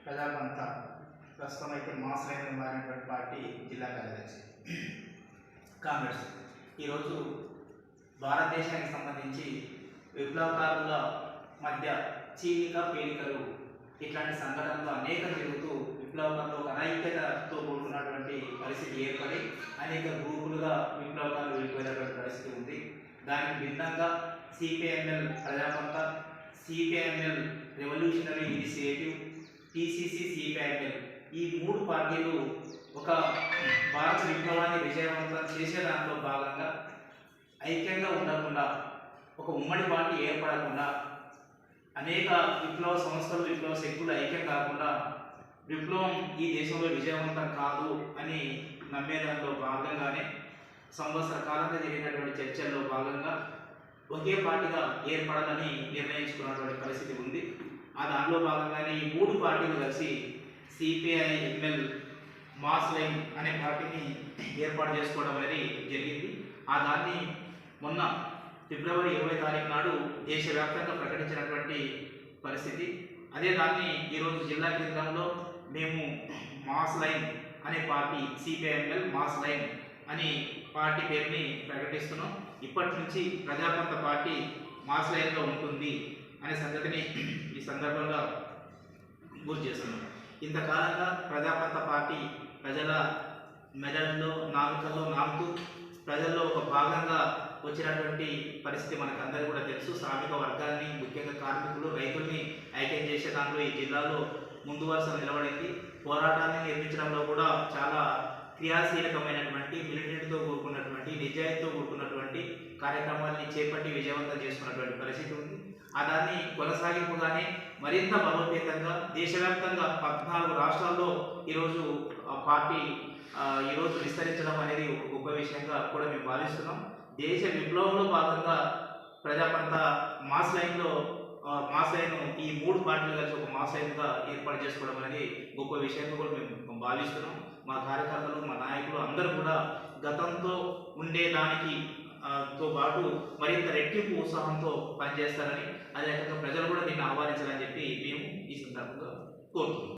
ప్రజాపంత ప్రస్తుతం అయితే mass line మారినటువంటి పార్టీ జిల్లా కార్యదర్శి కాంగ్రెస్. ఈరోజు భారతదేశానికి సంబంధించి విప్లవకారుల మధ్య చీలిక పేలికలు ఇట్లాంటి సంఘటనలు అనేకం జరుగుతూ విప్లవకారులు ఒక అనైక్యతతో కూడుకున్నటువంటి పరిస్థితి ఏర్పడి అనేక గ్రూపులుగా విప్లవకారులు వెళ్ళిపోయినటువంటి పరిస్థితి ఉంది. దానికి భిన్నంగా CPIML Prajapantha, CPIML revolutionary initiative, PCC, CPIML ఈ మూడు పార్టీలు ఒక భారత విప్లవాన్ని విజయవంతం చేసే దాంట్లో భాగంగా ఐక్యంగా ఉండకుండా, ఒక ఉమ్మడి పార్టీ ఏర్పడకుండా, అనేక విప్లవ సంస్థలు విప్లవ శక్తులు ఐక్యం కాకుండా విప్లవం ఈ దేశంలో విజయవంతం కాదు అని నమ్మేదాంట్లో భాగంగానే సంవత్సర కాలంగా జరిగినటువంటి చర్చల్లో భాగంగా ఒకే పార్టీగా ఏర్పడాలని నిర్ణయించుకున్నటువంటి పరిస్థితి ఉంది. ఆ దానిలో భాగంగానే ఈ మూడు పార్టీలు కలిసి సిపిఐఎంఎల్ మాస్ లైన్ అనే పార్టీని ఏర్పాటు చేసుకోవడం అనేది జరిగింది. ఆ దాన్ని మొన్న ఫిబ్రవరి 20 తారీఖు నాడు దేశవ్యాప్తంగా ప్రకటించినటువంటి పరిస్థితి. అదే దాన్ని ఈరోజు జిల్లా కేంద్రంలో మేము మాస్ లైన్ అనే పార్టీ, సిపిఐఎంఎల్ మాస్ లైన్ అని పార్టీ పేరుని ప్రకటిస్తున్నాం. ఇప్పటి నుంచి ప్రజాపంత పార్టీ మాస్ లైన్లో ఉంటుంది అనే సంగతిని ఈ సందర్భంగా గుర్తు చేస్తున్నాం. ఇంతకాలంగా ప్రజాపంత పార్టీ ప్రజల మెదడులో నాలుకల్లో నాలుగు ప్రజల్లో ఒక భాగంగా వచ్చినటువంటి పరిస్థితి మనకు అందరికీ కూడా తెలుసు. శ్రామిక వర్గాన్ని, ముఖ్యంగా కార్మికులు, రైతుల్ని ఐక్యం చేసే దాంట్లో ఈ జిల్లాలో ముందు వరుస నిలబడింది. పోరాటాన్ని నిర్మించడంలో కూడా చాలా క్రియాశీలకమైనటువంటి, మిలిటెంట్తో కూడుకున్నటువంటి, నిజాయితీతో కూడుకున్నటువంటి కార్యక్రమాన్ని చేపట్టి విజయవంతం చేసుకున్నటువంటి పరిస్థితి ఉంది. ఆ దాన్ని కొనసాగింపుగానే మరింత బలోపేతంగా దేశవ్యాప్తంగా 14 రాష్ట్రాల్లో ఈరోజు పార్టీ ఈరోజు విస్తరించడం అనేది ఒక గొప్ప విషయంగా కూడా మేము భావిస్తున్నాం. దేశ విప్లవంలో భాగంగా ప్రజాపంత మాస్ లైన్ ఈ మూడు పార్టీలు కలిసి ఒక మాస్ లైన్గా ఏర్పాటు చేసుకోవడం అనేది గొప్ప విషయంగా కూడా మేము భావిస్తున్నాం. మా కార్యకర్తలు, మా నాయకులు అందరూ కూడా గతంతో ఉండేదానికి తో పాటు మరింత రెట్టింపు ఉత్సాహంతో పనిచేస్తారని, అదే రకంగా ప్రజలు కూడా దీన్ని ఆహ్వానించాలని చెప్పి మేము ఈ సందర్భంగా కోరుతున్నాం.